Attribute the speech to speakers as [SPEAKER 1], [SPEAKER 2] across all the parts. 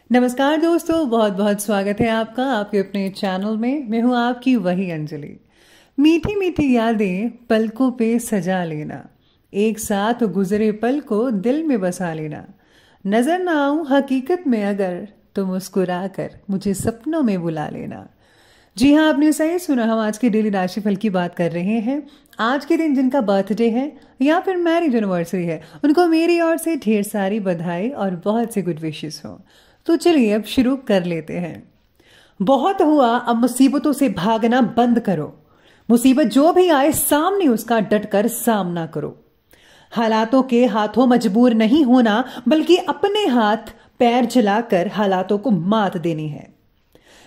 [SPEAKER 1] नमस्कार दोस्तों, बहुत बहुत स्वागत है आपका आपके अपने चैनल में। मैं हूं आपकी वही अंजलि। मीठी मीठी यादें पलकों पे सजा लेना, एक साथ गुजरे पल को दिल में बसा लेना। नजर ना आऊं हकीकत में अगर, तो मुस्कुरा कर मुझे सपनों में बुला लेना। जी हाँ, आपने सही सुना। हम आज के डेली राशिफल की बात कर रहे हैं। आज के दिन जिनका बर्थडे है या फिर मैरिज एनिवर्सरी है, उनको मेरी ओर से ढेर सारी बधाई और बहुत से गुड विशेस हो। तो चलिए अब शुरू कर लेते हैं। बहुत हुआ, अब मुसीबतों से भागना बंद करो। मुसीबत जो भी आए सामने उसका डट कर सामना करो। हालातों के हाथों मजबूर नहीं होना, बल्कि अपने हाथ पैर जलाकर हालातों को मात देनी है।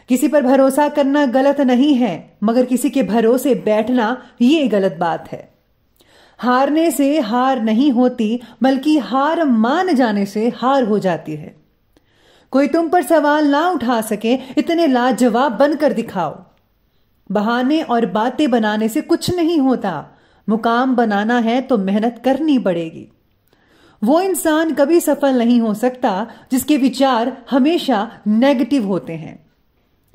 [SPEAKER 1] किसी पर भरोसा करना गलत नहीं है, मगर किसी के भरोसे बैठना ये गलत बात है। हारने से हार नहीं होती, बल्कि हार मान जाने से हार हो जाती है। कोई तुम पर सवाल ना उठा सके, इतने लाजवाब बनकर दिखाओ। बहाने और बातें बनाने से कुछ नहीं होता। मुकाम बनाना है तो मेहनत करनी पड़ेगी। वो इंसान कभी सफल नहीं हो सकता जिसके विचार हमेशा नेगेटिव होते हैं।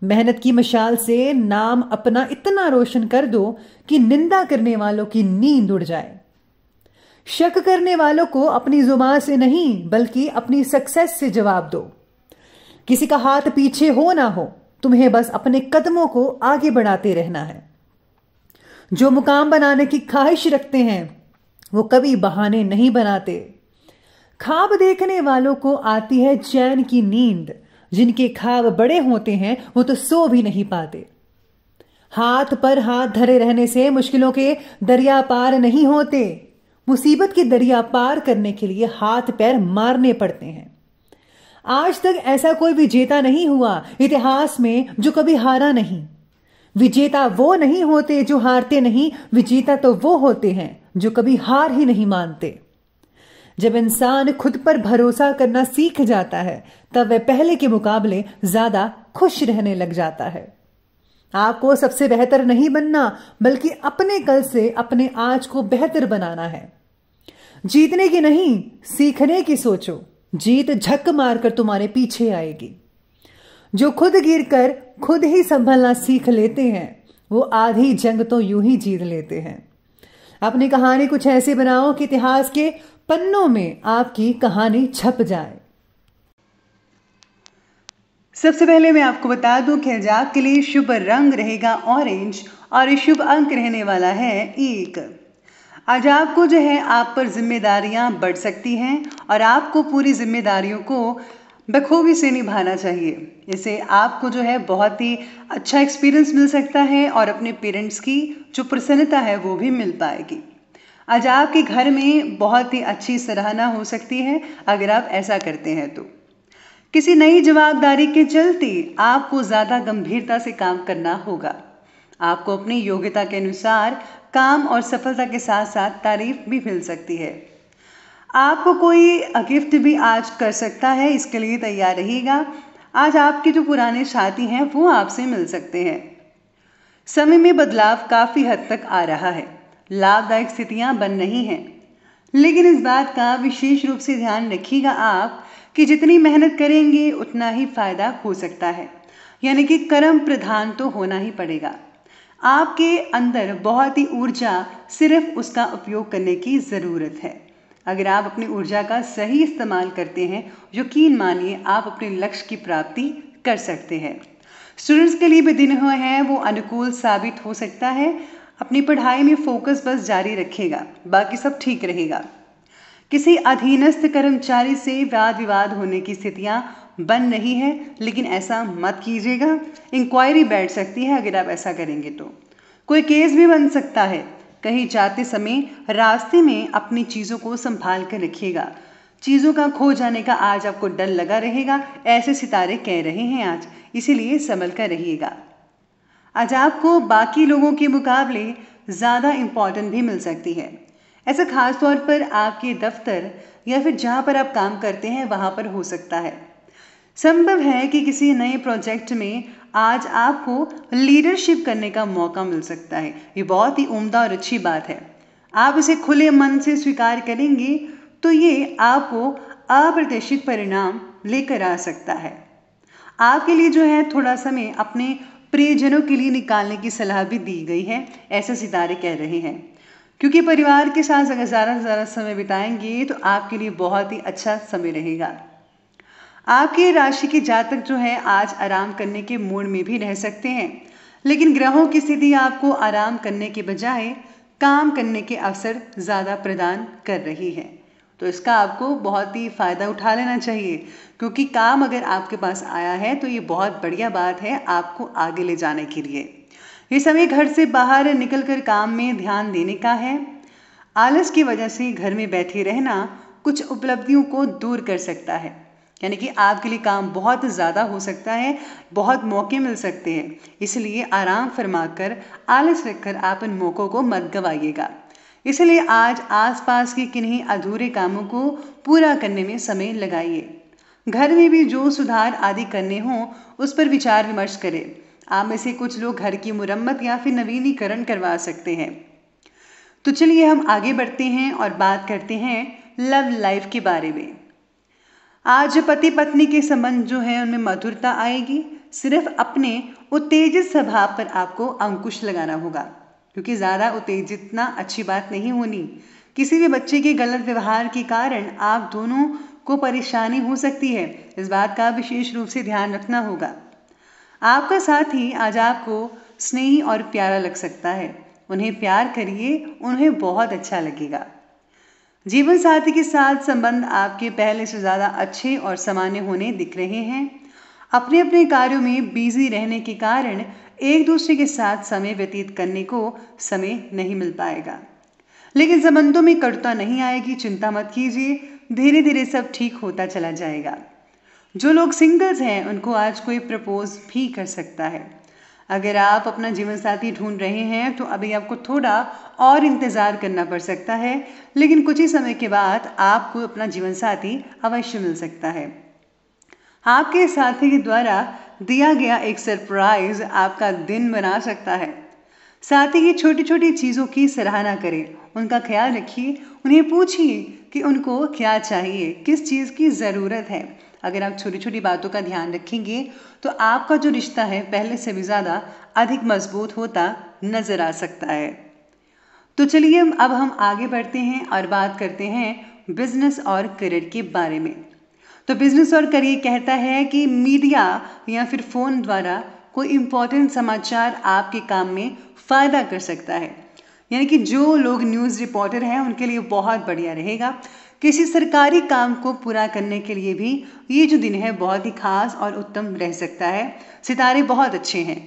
[SPEAKER 1] मेहनत की मशाल से नाम अपना इतना रोशन कर दो कि निंदा करने वालों की नींद उड़ जाए। शक करने वालों को अपनी जुबान से नहीं, बल्कि अपनी सक्सेस से जवाब दो। किसी का हाथ पीछे हो ना हो, तुम्हें बस अपने कदमों को आगे बढ़ाते रहना है। जो मुकाम बनाने की ख्वाहिश रखते हैं वो कभी बहाने नहीं बनाते। ख्वाब देखने वालों को आती है चैन की नींद। जिनके ख्वाब बड़े होते हैं वो तो सो भी नहीं पाते। हाथ पर हाथ धरे रहने से मुश्किलों के दरिया पार नहीं होते। मुसीबत के दरिया पार करने के लिए हाथ पैर मारने पड़ते हैं। आज तक ऐसा कोई विजेता नहीं हुआ इतिहास में जो कभी हारा नहीं। विजेता वो नहीं होते जो हारते नहीं, विजेता तो वो होते हैं जो कभी हार ही नहीं मानते। जब इंसान खुद पर भरोसा करना सीख जाता है, तब वह पहले के मुकाबले ज्यादा खुश रहने लग जाता है। आपको सबसे बेहतर नहीं बनना, बल्कि अपने कल से अपने आज को बेहतर बनाना है। जीतने की नहीं, सीखने की सोचो। जीत झक मारकर तुम्हारे पीछे आएगी। जो खुद गिरकर खुद ही संभलना सीख लेते हैं, वो आधी जंग तो यूं ही जीत लेते हैं। अपनी कहानी कुछ ऐसे बनाओ कि इतिहास के पन्नों में आपकी कहानी छप जाए।
[SPEAKER 2] सबसे पहले मैं आपको बता दूं कि आज आपके लिए शुभ रंग रहेगा ऑरेंज और शुभ अंक रहने वाला है 1। आज आपको जो है आप पर जिम्मेदारियां बढ़ सकती हैं और आपको पूरी जिम्मेदारियों को बखूबी से निभाना चाहिए। इससे आपको जो है बहुत ही अच्छा एक्सपीरियंस मिल सकता है और अपने पेरेंट्स की जो प्रसन्नता है वो भी मिल पाएगी। आज आपके घर में बहुत ही अच्छी सराहना हो सकती है अगर आप ऐसा करते हैं तो। किसी नई जवाबदारी के चलते आपको ज़्यादा गंभीरता से काम करना होगा। आपको अपनी योग्यता के अनुसार काम और सफलता के साथ साथ तारीफ भी मिल सकती है। आपको कोई गिफ्ट भी आज कर सकता है, इसके लिए तैयार रहिएगा। आज आपके जो पुराने साथी हैं वो आपसे मिल सकते हैं। समय में बदलाव काफ़ी हद तक आ रहा है। लाभदायक स्थितियां बन रही हैं, लेकिन इस बात का विशेष रूप से ध्यान रखिएगा आप कि जितनी मेहनत करेंगे उतना ही फायदा हो सकता है। यानी कि कर्म प्रधान तो होना ही पड़ेगा। आपके अंदर बहुत ही ऊर्जा, सिर्फ उसका उपयोग करने की ज़रूरत है। अगर आप अपनी ऊर्जा का सही इस्तेमाल करते हैं, यकीन मानिए आप अपने लक्ष्य की प्राप्ति कर सकते हैं। स्टूडेंट्स के लिए भी दिन हुए हैं वो अनुकूल साबित हो सकता है। अपनी पढ़ाई में फोकस बस जारी रखिएगा, बाकी सब ठीक रहेगा। किसी अधीनस्थ कर्मचारी से वाद विवाद होने की स्थितियां बन रही है, लेकिन ऐसा मत कीजिएगा। इंक्वायरी बैठ सकती है अगर आप ऐसा करेंगे तो। कोई केस भी बन सकता है। कहीं जाते समय रास्ते में अपनी चीज़ों को संभाल कर रखिएगा। चीज़ों का खो जाने का आज आपको डर लगा रहेगा, ऐसे सितारे कह रहे हैं आज, इसीलिए संभल कर रहिएगा। आज आपको बाकी लोगों के मुकाबले ज़्यादा इम्पॉर्टेंट भी मिल सकती है। ऐसा खास तौर पर आपके दफ्तर या फिर जहाँ पर आप काम करते हैं वहाँ पर हो सकता है। संभव है कि किसी नए प्रोजेक्ट में आज आपको लीडरशिप करने का मौका मिल सकता है। ये बहुत ही उम्दा और अच्छी बात है। आप इसे खुले मन से स्वीकार करेंगे तो ये आपको अप्रत्याशित परिणाम लेकर आ सकता है। आपके लिए जो है थोड़ा समय अपने प्रियजनों के लिए निकालने की सलाह भी दी गई है, ऐसे सितारे कह रहे हैं। क्योंकि परिवार के साथ अगर ज़्यादा से ज़्यादा समय बिताएंगे तो आपके लिए बहुत ही अच्छा समय रहेगा। आपकी राशि के जातक जो है आज आराम करने के मूड में भी रह सकते हैं, लेकिन ग्रहों की स्थिति आपको आराम करने के बजाय काम करने के अवसर ज़्यादा प्रदान कर रही है। तो इसका आपको बहुत ही फ़ायदा उठा लेना चाहिए, क्योंकि काम अगर आपके पास आया है तो ये बहुत बढ़िया बात है आपको आगे ले जाने के लिए। ये समय घर से बाहर निकलकर काम में ध्यान देने का है। आलस की वजह से घर में बैठे रहना कुछ उपलब्धियों को दूर कर सकता है, यानी कि आपके लिए काम बहुत ज़्यादा हो सकता है, बहुत मौके मिल सकते हैं। इसलिए आराम फरमाकर आलस रखकर आप उन मौक़ों को मत गवाइएगा। इसलिए आज आसपास के किन्हीं अधूरे कामों को पूरा करने में समय लगाइए। घर में भी जो सुधार आदि करने हों उस पर विचार विमर्श करें। आप में से कुछ लोग घर की मुरम्मत या फिर नवीनीकरण करवा सकते हैं। तो चलिए हम आगे बढ़ते हैं और बात करते हैं लव लाइफ के बारे में। आज पति पत्नी के संबंध जो है उनमें मधुरता आएगी। सिर्फ अपने उत्तेजित स्वभाव पर आपको अंकुश लगाना होगा, क्योंकि ज़्यादा उत्तेजित अच्छी बात नहीं होनी। किसी भी बच्चे के गलत व्यवहार के कारण आप दोनों को परेशानी हो सकती है, इस बात का विशेष रूप से ध्यान रखना होगा। आपका साथी आज आपको स्नेही और प्यारा लग सकता है। उन्हें प्यार करिए, उन्हें बहुत अच्छा लगेगा। जीवन साथी के साथ संबंध आपके पहले से ज़्यादा अच्छे और सामान्य होने दिख रहे हैं। अपने अपने कार्यों में बिजी रहने के कारण एक दूसरे के साथ समय व्यतीत करने को समय नहीं मिल पाएगा, लेकिन संबंधों में कटुता नहीं आएगी। चिंता मत कीजिए, धीरे धीरे सब ठीक होता चला जाएगा। जो लोग सिंगल्स हैं उनको आज कोई प्रपोज भी कर सकता है। अगर आप अपना जीवन साथी ढूंढ रहे हैं तो अभी आपको थोड़ा और इंतज़ार करना पड़ सकता है, लेकिन कुछ ही समय के बाद आपको अपना जीवन साथी अवश्य मिल सकता है। आपके साथी के द्वारा दिया गया एक सरप्राइज आपका दिन बना सकता है। साथी की छोटी छोटी चीज़ों की सराहना करें, उनका ख्याल रखिए, उन्हें पूछिए कि उनको क्या चाहिए, किस चीज़ की ज़रूरत है। अगर आप छोटी छोटी बातों का ध्यान रखेंगे तो आपका जो रिश्ता है पहले से भी ज़्यादा अधिक मजबूत होता नजर आ सकता है। तो चलिए अब हम आगे बढ़ते हैं और बात करते हैं बिजनेस और करियर के बारे में। तो बिजनेस और करियर कहता है कि मीडिया या फिर फ़ोन द्वारा कोई इम्पोर्टेंट समाचार आपके काम में फ़ायदा कर सकता है, यानी कि जो लोग न्यूज़ रिपोर्टर हैं उनके लिए बहुत बढ़िया रहेगा। किसी सरकारी काम को पूरा करने के लिए भी ये जो दिन है बहुत ही खास और उत्तम रह सकता है। सितारे बहुत अच्छे हैं।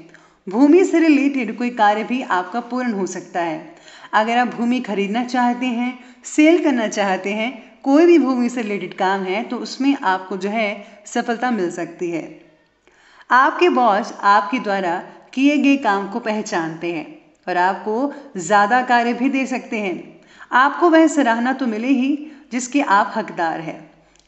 [SPEAKER 2] भूमि से रिलेटेड कोई कार्य भी आपका पूर्ण हो सकता है। अगर आप भूमि खरीदना चाहते हैं, सेल करना चाहते हैं, कोई भी भूमि से रिलेटेड काम है तो उसमें आपको जो है सफलता मिल सकती है। आपके बॉस आपके द्वारा किए गए काम को पहचानते हैं और आपको ज़्यादा कार्य भी दे सकते हैं। आपको वह सराहना तो मिले ही जिसके आप हकदार हैं।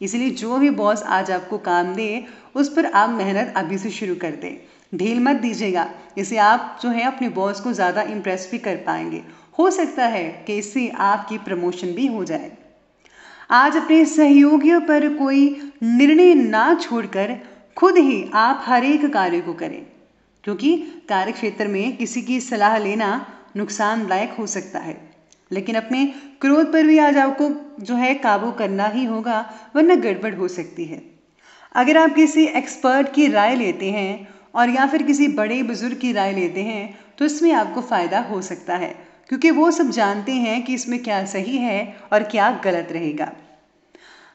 [SPEAKER 2] इसलिए जो भी बॉस आज आपको काम दे उस पर आप मेहनत अभी से शुरू कर दें, ढील मत दीजिएगा। इससे आप जो है अपने बॉस को ज़्यादा इम्प्रेस भी कर पाएंगे। हो सकता है कि इससे आपकी प्रमोशन भी हो जाए। आज अपने सहयोगियों पर कोई निर्णय ना छोड़कर खुद ही आप हर एक कार्य को करें, क्योंकि कार्य क्षेत्र में किसी की सलाह लेना नुकसानदायक हो सकता है। लेकिन अपने क्रोध पर भी आज आपको जो है काबू करना ही होगा, वरना गड़बड़ हो सकती है। अगर आप किसी एक्सपर्ट की राय लेते हैं और या फिर किसी बड़े बुजुर्ग की राय लेते हैं तो इसमें आपको फ़ायदा हो सकता है, क्योंकि वो सब जानते हैं कि इसमें क्या सही है और क्या गलत रहेगा।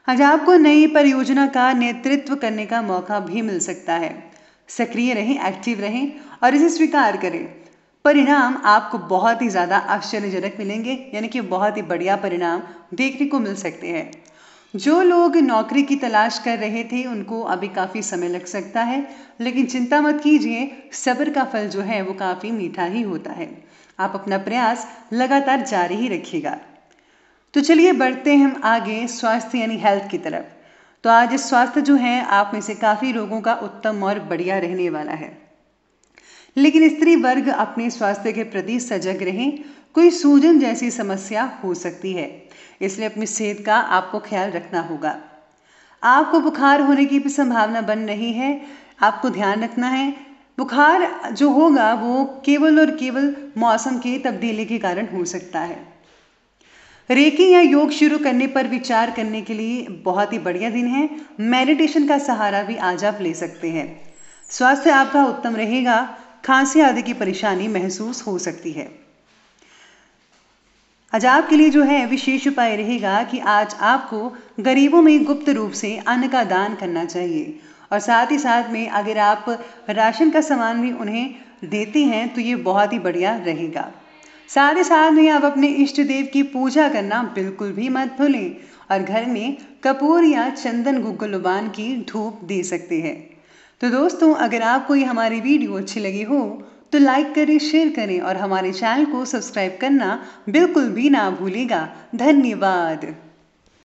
[SPEAKER 2] आज आपको नई परियोजना का नेतृत्व करने का मौका भी मिल सकता है। सक्रिय रहें, एक्टिव रहें और इसे स्वीकार करें। परिणाम आपको बहुत ही ज़्यादा आश्चर्यजनक मिलेंगे, यानी कि बहुत ही बढ़िया परिणाम देखने को मिल सकते हैं। जो लोग नौकरी की तलाश कर रहे थे उनको अभी काफ़ी समय लग सकता है, लेकिन चिंता मत कीजिए, सब्र का फल जो है वो काफ़ी मीठा ही होता है। आप अपना प्रयास लगातार जारी ही रखिएगा। तो चलिए बढ़ते हैं हम आगे स्वास्थ्य यानी हेल्थ की तरफ। तो आज स्वास्थ्य जो है आप में से काफ़ी लोगों का उत्तम और बढ़िया रहने वाला है, लेकिन स्त्री वर्ग अपने स्वास्थ्य के प्रति सजग रहें। कोई सूजन जैसी समस्या हो सकती है, इसलिए अपनी सेहत का आपको ख्याल रखना होगा। आपको बुखार होने की भी संभावना बन रही है। आपको ध्यान रखना है, बुखार जो होगा वो केवल और केवल मौसम के तब्दीली के कारण हो सकता है। रेकी या योग शुरू करने पर विचार करने के लिए बहुत ही बढ़िया दिन है। मेडिटेशन का सहारा भी आज आप ले सकते हैं। स्वास्थ्य आपका उत्तम रहेगा। खांसी आदि की परेशानी महसूस हो सकती है। आज आपके लिए जो है विशेष उपाय रहेगा कि आज आपको गरीबों में गुप्त रूप से अन्न का दान करना चाहिए और साथ ही साथ में अगर आप राशन का सामान भी उन्हें देते हैं तो ये बहुत ही बढ़िया रहेगा। साथ ही साथ में आप अपने इष्ट देव की पूजा करना बिल्कुल भी मत भूलें और घर में कपूर या चंदन गुग्गुलबान की धूप दे सकते हैं। तो दोस्तों, अगर आपको ये हमारी वीडियो अच्छी लगी हो तो लाइक करें, शेयर करें और हमारे चैनल को सब्सक्राइब करना बिल्कुल भी ना भूलिएगा। धन्यवाद।